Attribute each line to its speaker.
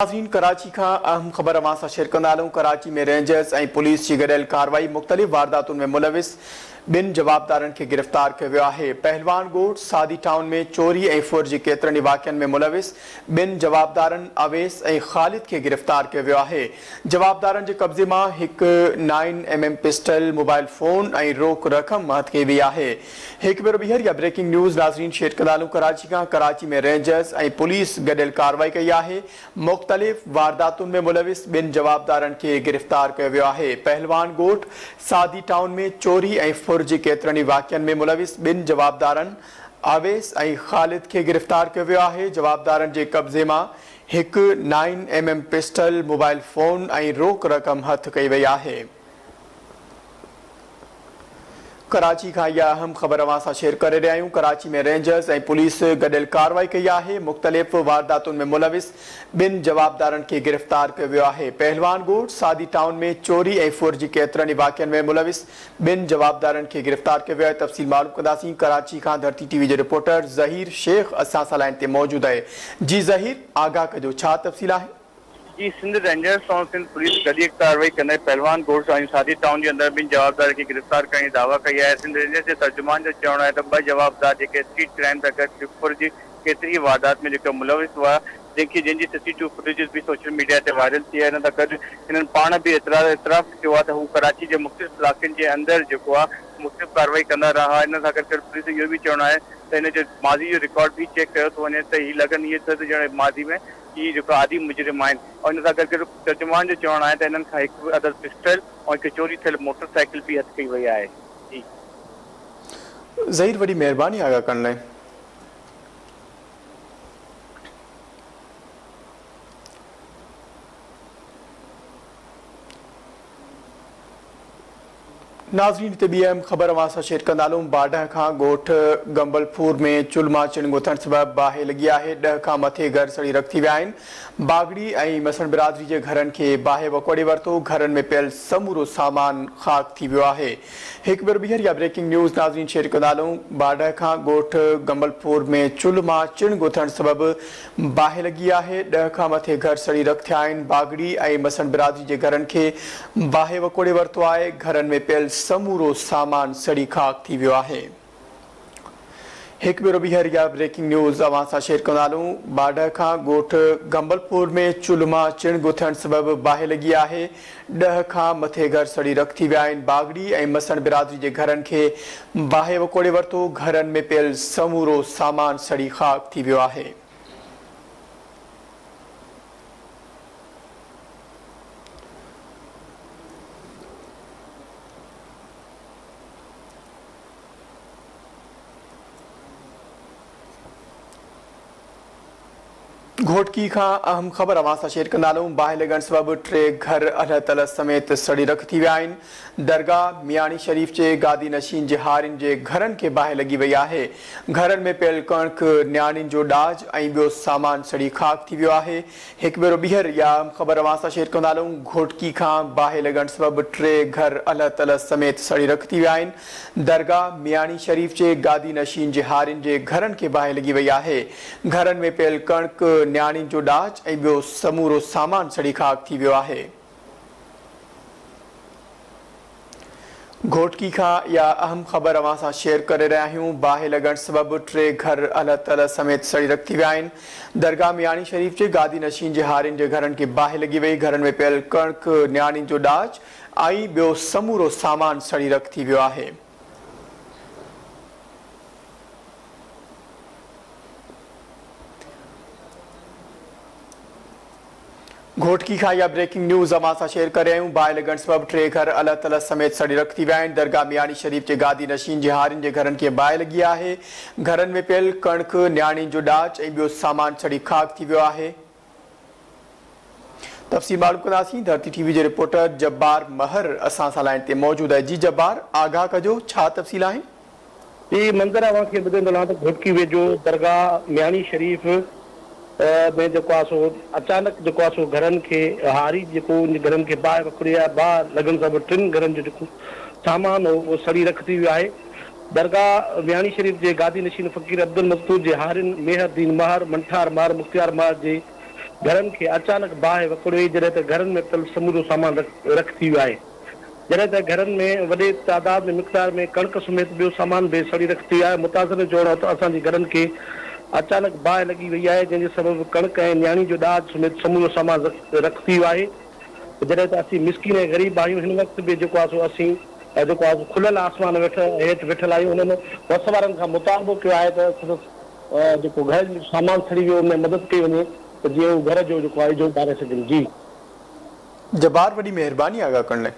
Speaker 1: नाज़रीन, कराची का अहम ख़बर अवां सां शेयर कंदा हलूं। कराची में रेंजर्स ऐं पुलिस जी गॾियल कार्रवाई मुख़्तलिफ़ वारदातुनि में मुलविस ॿिनि जवाबदारनि खे गिरफ़्तार कयो वियो आहे। पहलवान ॻोठ सादी टाउन में चोरी ऐं फुर जी केतिरनि वाक़िअनि में मुलविस ॿिनि जवाबदारनि अवेस ऐं ख़ालिद खे गिरफ़्तार कयो वियो आहे। जवाबदारनि जे कब्ज़े मां हिकु 9mm पिस्टल, मोबाइल फ़ोन ऐं रोक रक़म हथ कई वई आहे। हिकु भेरो ॿीहर या ब्रेकिंग न्यूज़ नाज़रीन शेयर कंदा हलूं। कराची में रेंजर्स ऐं पुलिस गॾियल कार्रवाई कई आहे। मुख़्तलिफ़ वारदातुनि में मुलविस ॿिनि जवाबदारनि खे गिरफ़्तार कयो वियो आहे। पहलवान ॻोठ सादी टाउन में चोरी ऐं फुर जी केतिरनि वाक़िअनि में मुलविस ॿिनि जवाबदारनि अवेस ऐं ख़ालिद खे गिरफ़्तार कयो वियो आहे। जवाबदारनि जे कब्ज़े मां हिकु 9mm पिस्टल, मोबाइल फ़ोन ऐं रोक रक़म हथ कई वई आहे। कराची खां इहा अहम ख़बर अवां सां शेयर करे रहिया आहियूं। कराची में रेंजर्स ऐं पुलिस गॾियल कार्रवाई कई आहे। मुख़्तलिफ़ वारदातुनि में मुलविस ॿिनि जवाबदारनि खे गिरफ़्तार कयो वियो आहे। पहलवान ॻोठ सादी टाउन में चोरी ऐं फुर जी केतिरनि वाक़िअनि में मुलविस ॿिनि जवाबदारनि खे गिरफ़्तार कयो वियो आहे। तफ़सील मालूम कंदासीं। कराची खां धरती टीवी जे रिपोर्टर ज़हीर शेख असां सां लाइन ते मौजूदु आहे। जी ज़हीर, आगाह कजो, छा तफ़सील आहे?
Speaker 2: जी, सिंध रेंजर्स और सिंध पुलिस गॾियल कार्रवाई कंदे पहलवान ॻोठ ऐं सादी टाउन जे अंदरि ॿिनि जवाबदार खे गिरफ़्तार करण जी दावा कई आहे। सिंध रेंजर्स जे तर्जुमान जो चवणु आहे त ॿ जवाबदार जेके स्ट्रीट क्राइम सां गॾु फुर जी केतिरी वारदात में जेके मुलविस हुआ, जंहिंजी CCTV फुटेजिस बि सोशल मीडिया ते वायरल थी आहे। हिन सां गॾु हिननि पाण बि इतराफ़ कयो आहे त हू कराची जे मुख़्तलिफ़ इलाइक़नि जे अंदरि जेको आहे मुख़्तलिफ़ कार्रवाई कंदा रहा। हिन सां गॾु पुलिस जो इहो बि चवणु आहे त हिन जो माज़ी जो रिकॉर्ड बि चेक कयो थो वञे त हीअ लॻनि इहे त ॼण माज़ी में ही जेको आदि मुजरिम आहिनि। और हिन सां गॾु तर्जुमान जो चवणु आहे त हिननि खां हिकु अदर पिस्टल ऐं हिकु चोरी थियल मोटरसाइकिल बि हथ कई वई आहे। जी
Speaker 1: ज़हीर, वॾी महिरबानी आगाह करण लाइ। नाज़रीन, हिते ॿी अहम ख़बर अवां सां शेयर कंदा हलूं। बाडह खां ॻोठ गंबलपुर में चुल्मा चिण गुथण सबबि बाहि लॻी आहे। 10 खां मथे घर सड़ी रख थी विया आहिनि। बागड़ी ऐं मसण बिरादरी जे घरनि खे बाहि वकोड़े वरितो। घरनि में पियल समूरो सामान ख़ाक थी वियो आहे। हिकु भेरो ॿीहर या ब्रेकिंग न्यूज़ नाज़रीन शेयर कंदा हलूं। बाडह खां ॻोठ गंबलपुर में चुल्मा चिण गुथण सबबि बाहि लॻी आहे। 10 खां मथे घर सड़ी रख थिया आहिनि। बागड़ी ऐं मसण बिरादरी जे घरनि खे बाहि वकोड़े वरितो आहे। घरनि में पियल समूरो सामान सड़ी खाक थी वियो आहे। हिकु भेरो ॿीहर या ब्रेकिंग न्यूज़ अवां सां शेयर कंदा हलूं। बाडह खां ॻोठ गंबलपुर में चुल्मा चिण गुथण सबबि बाहि लॻी आहे। 10 खां मथे घर सड़ी रख थी विया आहिनि। बागड़ी ऐं मसण बिरादरी जे घरनि खे बाहि वकोड़े वरितो। घरनि में पियल समूरो सामान सड़ी खाक थी वियो आहे। घोटकी खां अहम ख़बर अवां सां शेयर कंदा हलूं। बाहि लॻण सबबि 3 घर अल तल समेत सड़ी रख थी विया आहिनि। दरगाह मियाणी शरीफ़ जे गादी नशीन जे हारिन जे घरनि खे बाहि लॻी वई आहे। घरनि में पियल कणिक, न्याणियुनि जो ॾाज ऐं ॿियो सामान सड़ी खाक थी वियो आहे। हिकु भेरो ॿीहर या अहम ख़बर अवां सां शेयर कंदा हलूं। घोटकी खां बाहि लॻण सबबि 3 घर अल तल समेत सड़ी रख थी विया आहिनि। दरगाह मियाणी शरीफ़ जे गादी नशीन जे हारिन जे घरनि खे बाहि लॻी वई आहे। घरनि में पियल कणिक, न्याणियुनि जो ॾाज ऐं ॿियो समूरो सामान सड़ी खाक थी वियो आहे। घोटकी खां इहा अहम ख़बर अवां सां शेयर करे रहिया आहियूं। बाहि लॻण सबबि 3 घर अल तल समेत सड़ी रख थी विया आहिनि। दरगाह मियाणी शरीफ़ जे गादी नशीन जे हारिन जे घरनि खे बाहि लॻी वई। घरनि में पियल कणिक, न्याणियुनि जो ॾाज ऐं ॿियो समूरो सामान सड़ी रख थी वियो आहे। घोटकी खां इहा ब्रेकिंग न्यूज़ अवां सां शेयर करे रहिया आहियूं। बाहि लॻण सबबि 3 घर अल तल समेत सड़ी रख थी विया आहिनि। दरगाह मियाणी शरीफ़ जे गादी नशीन जे हारिन जे घरनि खे बाहि लॻी आहे। घरनि में पियल कणिक, न्याणियुनि जो ॾाज ऐं ॿियो सामान सड़ी खाक थी वियो आहे। तफ़सील मालूम कंदासीं। धरती टीवी जे रिपोर्टर जब्बार महर असां सां लाइन ते मौजूदु आहे। जी जब्बार, आगाह कजो, छा तफ़सील आहिनि?
Speaker 3: जी, मंज़र अव्हांखे ॿुधाईंदो रहां त घोटकी वेझो दरगाह मियाणी शरीफ़ में जेको आहे सो अचानक जेको आहे सो घरनि खे हारी जेको घरनि खे बाहि वकोड़ी आहे। बाहि लॻण सबबि 3 घरनि जो जेको सामान हो उहो सड़ी रख थी वियो आहे। दरगाह मियाणी शरीफ़ जे गादी नशीन फ़कीर अब्दुल मक़सूद जे हारिन मेहरदीन महर, मंठार महर, मुख़्तियार महर जे घरनि खे अचानक बाहि वकिड़ियो जॾहिं त घरनि में पियल समूरो सामान रख थी वियो आहे। जॾहिं त घरनि में वॾे तादाद में मिक़दार में कणिक समेत ॿियो सामान बि सड़ी रख थी आहे। मुतासिर चवणो त असांजे घरनि खे अचानक बाहि लॻी वई आहे, जंहिंजे सबबु कणिक ऐं न्याणी जो ॾाज समेत समूरो सामान रख थी वियो आहे। जॾहिं त असीं मिसकिन ऐं ग़रीब आहियूं, हिन वक़्तु बि जेको आहे सो असीं जेको आहे खुलियल आसमान हेठि वेठल आहियूं। हुननि बस वारनि खां मुतालबो कयो आहे त सिर्फ़ु जेको घर जो सामान सड़ी वियो उन में मदद कई वञे त जीअं घर जो जेको आहे जो ॿारे सघनि। जी
Speaker 1: जब्बार, वॾी महिरबानी आगाह करण लाइ।